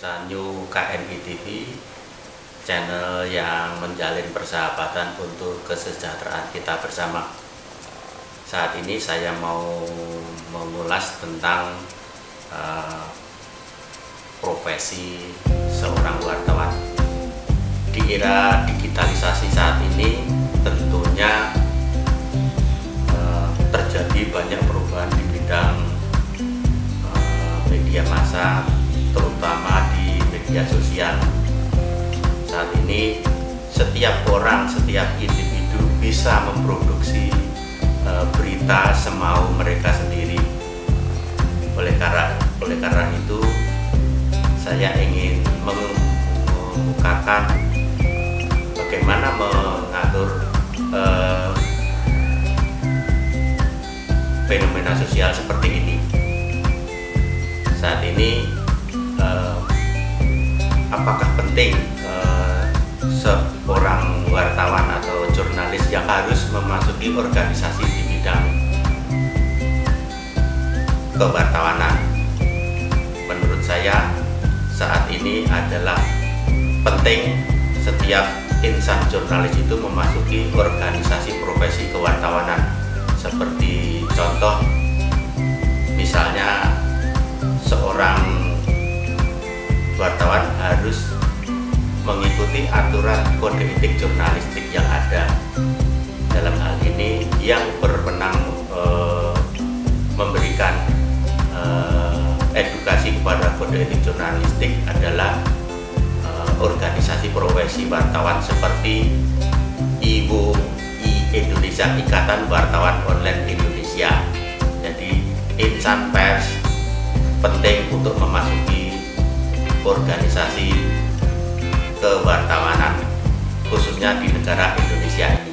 pemirsa New KNI TV, channel yang menjalin persahabatan untuk kesejahteraan kita bersama. Saat ini saya mau mengulas tentang profesi seorang wartawan. Di era digitalisasi saat ini tentunya terjadi banyak perubahan di bidang media massa, terutama di media sosial. Saat ini setiap orang, setiap individu bisa memproduksi berita semau mereka sendiri. Oleh karena itu saya ingin mengemukakan bagaimana mengatur fenomena sosial seperti ini. Saat ini apakah penting seorang wartawan atau jurnalis yang harus memasuki organisasi di bidang kewartawanan? Menurut saya saat ini adalah penting setiap insan jurnalis itu memasuki organisasi profesi kewartawanan. Seperti contoh, misalnya seorang wartawan harus mengikuti aturan kode etik jurnalistik yang ada. Dalam hal ini yang berwenang memberikan edukasi kepada kode etik jurnalistik adalah organisasi profesi wartawan seperti Indonesia, Ikatan Wartawan Online Indonesia. Jadi insan pers penting untuk memasuki organisasi kewartawanan khususnya di negara Indonesia ini.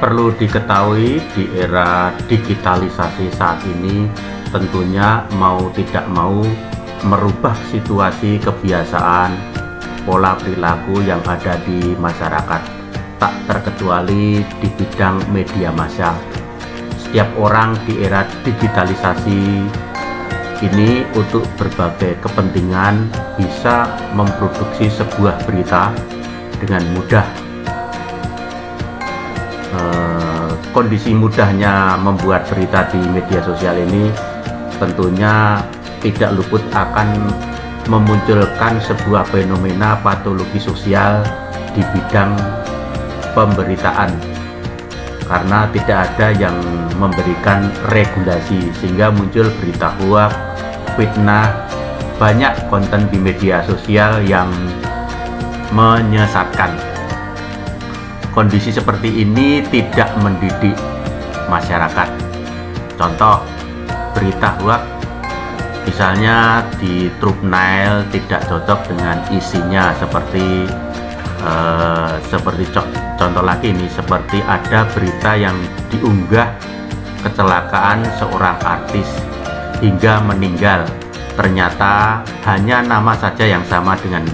Perlu diketahui di era digitalisasi saat ini tentunya mau tidak mau merubah situasi kebiasaan pola perilaku yang ada di masyarakat, tak terkecuali di bidang media massa. Setiap orang di era digitalisasi ini untuk berbagai kepentingan bisa memproduksi sebuah berita dengan mudah. Kondisi mudahnya membuat berita di media sosial ini tentunya tidak luput akan memunculkan sebuah fenomena patologi sosial di bidang pemberitaan, karena tidak ada yang memberikan regulasi sehingga muncul berita hoax, fitnah, banyak konten di media sosial yang menyesatkan. Kondisi seperti ini tidak mendidik masyarakat. Contoh, berita hoax, misalnya di thumbnail tidak cocok dengan isinya, seperti contoh lagi nih, seperti ada berita yang diunggah kecelakaan seorang artis hingga meninggal, ternyata hanya nama saja yang sama dengan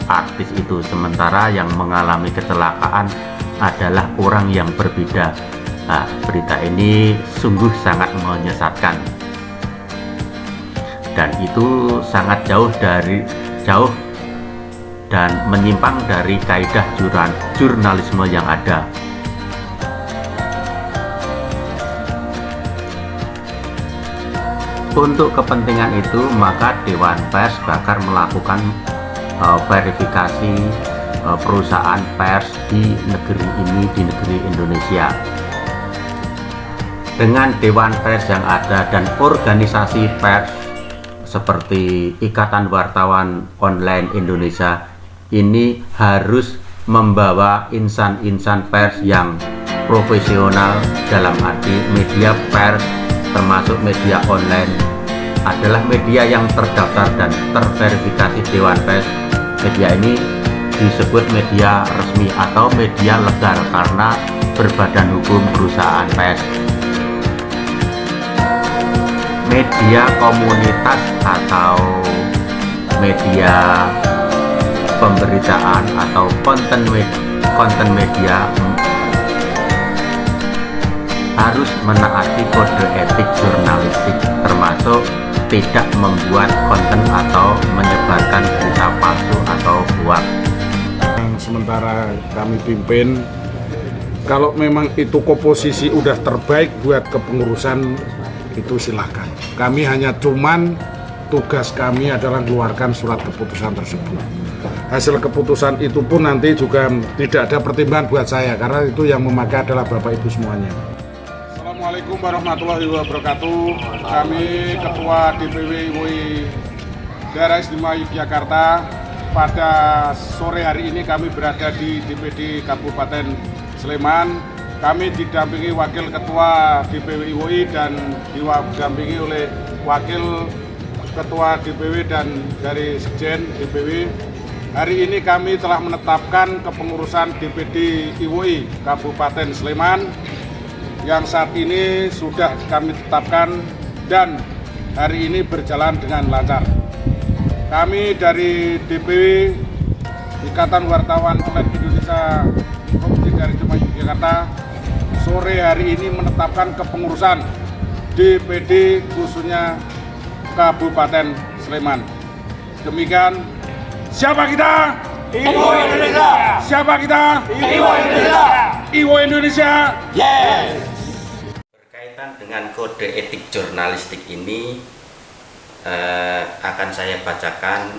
artis itu, sementara yang mengalami kecelakaan adalah orang yang berbeda. Nah, berita ini sungguh sangat menyesatkan dan itu sangat jauh dan menyimpang dari kaidah jurnalisme yang ada. Untuk kepentingan itu, maka Dewan Pers bakal melakukan verifikasi perusahaan pers di negeri ini, di negeri Indonesia. Dengan Dewan Pers yang ada dan organisasi pers seperti Ikatan Wartawan Online Indonesia ini harus membawa insan-insan pers yang profesional, dalam arti media pers termasuk media online adalah media yang terdaftar dan terverifikasi Dewan Pers. Media ini disebut media resmi atau media legal karena berbadan hukum perusahaan pers. Media komunitas atau media pemberitaan atau konten media harus menaati kode etik jurnalistik, termasuk tidak membuat konten atau menyebarkan berita palsu atau hoax. Sementara kami pimpin, kalau memang itu komposisi udah terbaik buat kepengurusan, itu silahkan. Kami hanya tugas kami adalah mengeluarkan surat keputusan tersebut. Hasil keputusan itu pun nanti juga tidak ada pertimbangan buat saya, karena itu yang memakai adalah Bapak Ibu semuanya. Assalamualaikum warahmatullahi wabarakatuh. Kami Ketua DPW IWOI Daerah Istimewa Yogyakarta. Pada sore hari ini kami berada di DPD Kabupaten Sleman. Kami didampingi Wakil Ketua DPW IWOI dan didampingi oleh Wakil Ketua DPW dan dari Sekjen DPW. Hari ini kami telah menetapkan kepengurusan DPD IWOI Kabupaten Sleman yang saat ini sudah kami tetapkan dan hari ini berjalan dengan lancar. Kami dari DPW Ikatan Wartawan Online Indonesia Provinsi Daerah Istimewa Yogyakarta sore hari ini menetapkan kepengurusan DPD khususnya Kabupaten Sleman. Demikian, siapa kita? IWOI Indonesia. Siapa kita? IWOI Indonesia. IWOI Indonesia. Yes. Berkaitan dengan kode etik jurnalistik ini, akan saya bacakan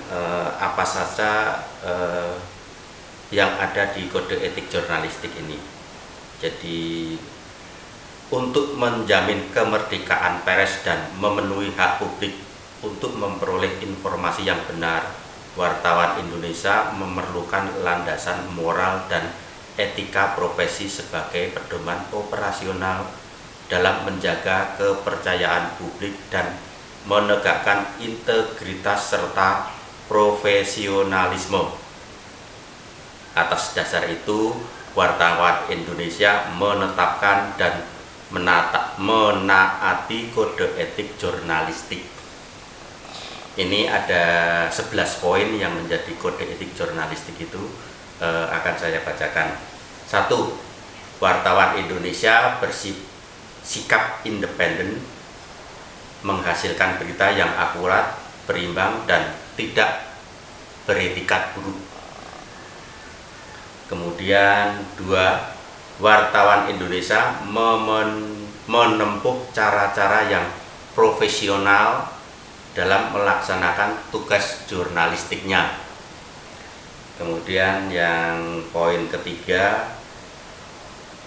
apa saja yang ada di kode etik jurnalistik ini. Jadi, untuk menjamin kemerdekaan pers dan memenuhi hak publik untuk memperoleh informasi yang benar, wartawan Indonesia memerlukan landasan moral dan etika profesi sebagai pedoman operasional dalam menjaga kepercayaan publik dan menegakkan integritas serta profesionalisme. Atas dasar itu, wartawan Indonesia menetapkan dan menaati kode etik jurnalistik. Ini ada 11 poin yang menjadi kode etik jurnalistik itu, akan saya bacakan. 1. Wartawan Indonesia bersikap independen, menghasilkan berita yang akurat, berimbang, dan tidak beretikat buruk. Kemudian 2. Wartawan Indonesia menempuh cara-cara yang profesional dalam melaksanakan tugas jurnalistiknya. Kemudian yang poin ketiga,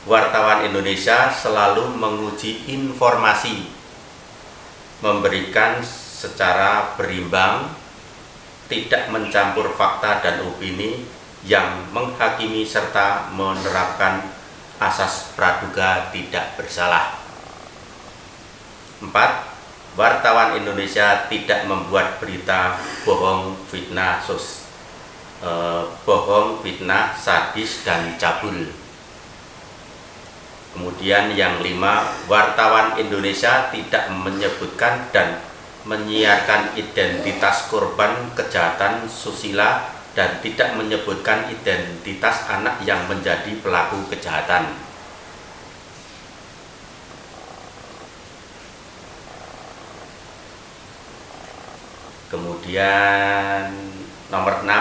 wartawan Indonesia selalu menguji informasi, memberikan secara berimbang, tidak mencampur fakta dan opini yang menghakimi serta menerapkan asas praduga tidak bersalah. 4. wartawan Indonesia tidak membuat berita bohong, fitnah, sadis, dan cabul. Kemudian yang 5, wartawan Indonesia tidak menyebutkan dan menyiarkan identitas korban kejahatan susila dan tidak menyebutkan identitas anak yang menjadi pelaku kejahatan. Kemudian nomor 6,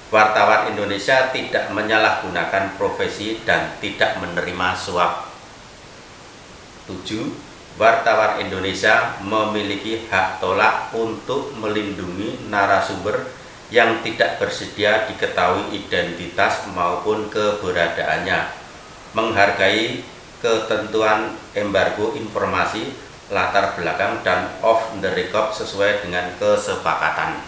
wartawan Indonesia tidak menyalahgunakan profesi dan tidak menerima suap. 7, wartawan Indonesia memiliki hak tolak untuk melindungi narasumber yang tidak bersedia diketahui identitas maupun keberadaannya, menghargai ketentuan embargo informasi, latar belakang, dan off the record sesuai dengan kesepakatan.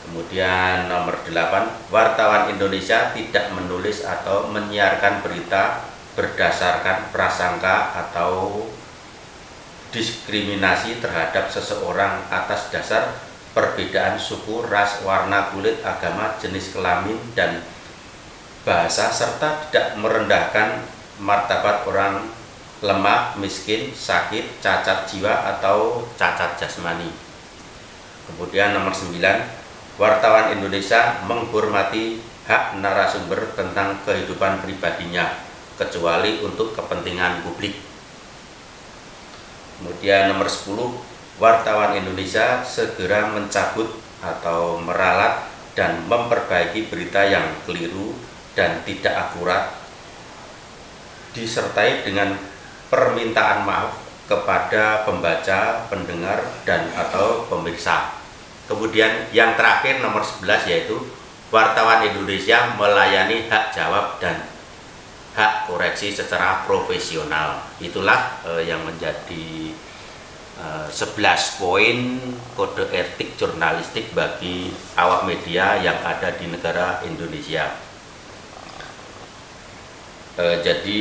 Kemudian nomor 8, wartawan Indonesia tidak menulis atau menyiarkan berita berdasarkan prasangka atau diskriminasi terhadap seseorang atas dasar perbedaan suku, ras, warna kulit, agama, jenis kelamin, dan bahasa, serta tidak merendahkan martabat orang lemah, miskin, sakit, cacat jiwa, atau cacat jasmani. Kemudian nomor 9, wartawan Indonesia menghormati hak narasumber tentang kehidupan pribadinya, kecuali untuk kepentingan publik. Kemudian nomor 10, wartawan Indonesia segera mencabut atau meralat dan memperbaiki berita yang keliru dan tidak akurat, disertai dengan permintaan maaf kepada pembaca, pendengar, dan atau pemirsa. Kemudian yang terakhir nomor 11, yaitu wartawan Indonesia melayani hak jawab dan hak koreksi secara profesional. Itulah yang menjadi 11 poin kode etik jurnalistik bagi awak media yang ada di negara Indonesia. Jadi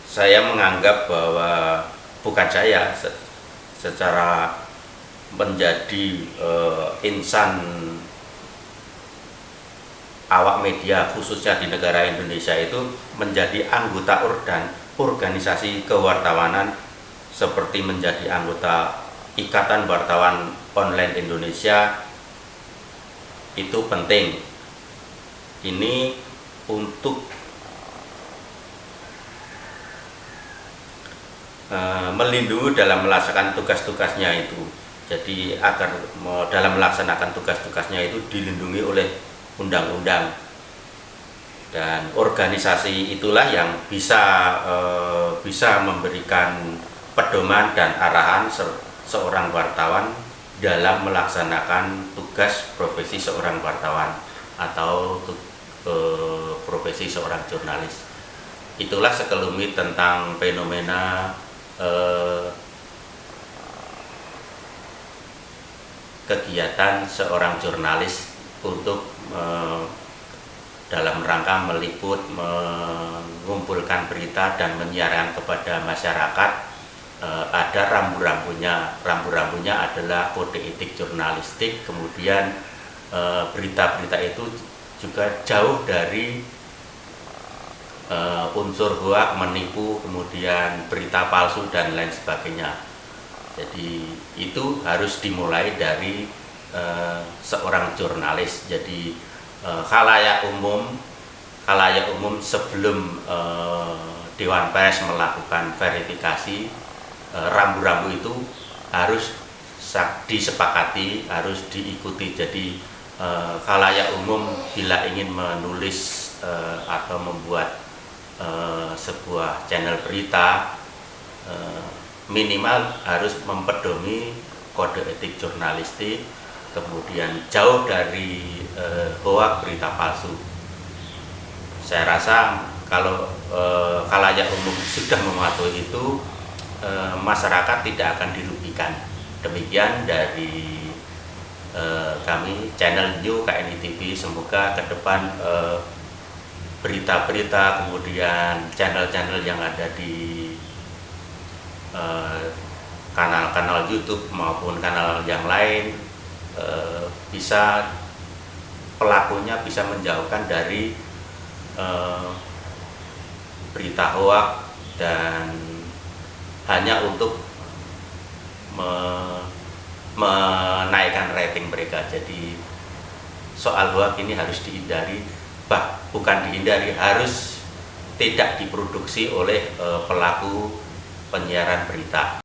saya menganggap bahwa bukan saya secara menjadi insan awak media khususnya di negara Indonesia itu menjadi anggota organisasi kewartawanan seperti menjadi anggota Ikatan Wartawan Online Indonesia itu penting. Ini untuk melindungi dalam melaksanakan tugas-tugasnya itu. Jadi agar dalam melaksanakan tugas-tugasnya itu dilindungi oleh undang-undang, dan organisasi itulah yang bisa memberikan pedoman dan arahan seorang wartawan dalam melaksanakan tugas profesi seorang wartawan atau profesi seorang jurnalis. Itulah sekelumit tentang fenomena kegiatan seorang jurnalis untuk dalam rangka meliput, mengumpulkan berita dan menyiarkan kepada masyarakat. Ada rambu-rambunya. Rambu-rambunya adalah kode etik jurnalistik. Kemudian berita-berita itu juga jauh dari unsur hoak, menipu, kemudian berita palsu dan lain sebagainya. Jadi itu harus dimulai dari seorang jurnalis. Jadi khalayak umum sebelum Dewan Pers melakukan verifikasi, rambu-rambu itu harus disepakati, harus diikuti. Jadi khalayak umum bila ingin menulis atau membuat sebuah channel berita, minimal harus mempedomi kode etik jurnalistik, kemudian jauh dari hoak, berita palsu. Saya rasa kalau khalayak umum sudah mematuhi itu, masyarakat tidak akan dirugikan. Demikian dari kami channel New KNI TV. Semoga ke depan berita-berita, kemudian channel-channel yang ada di kanal-kanal YouTube maupun kanal yang lain, bisa pelakunya bisa menjauhkan dari berita hoak dan hanya untuk menaikkan rating mereka. Jadi soal hoak ini harus dihindari, bukan dihindari, harus tidak diproduksi oleh pelaku penyiaran berita.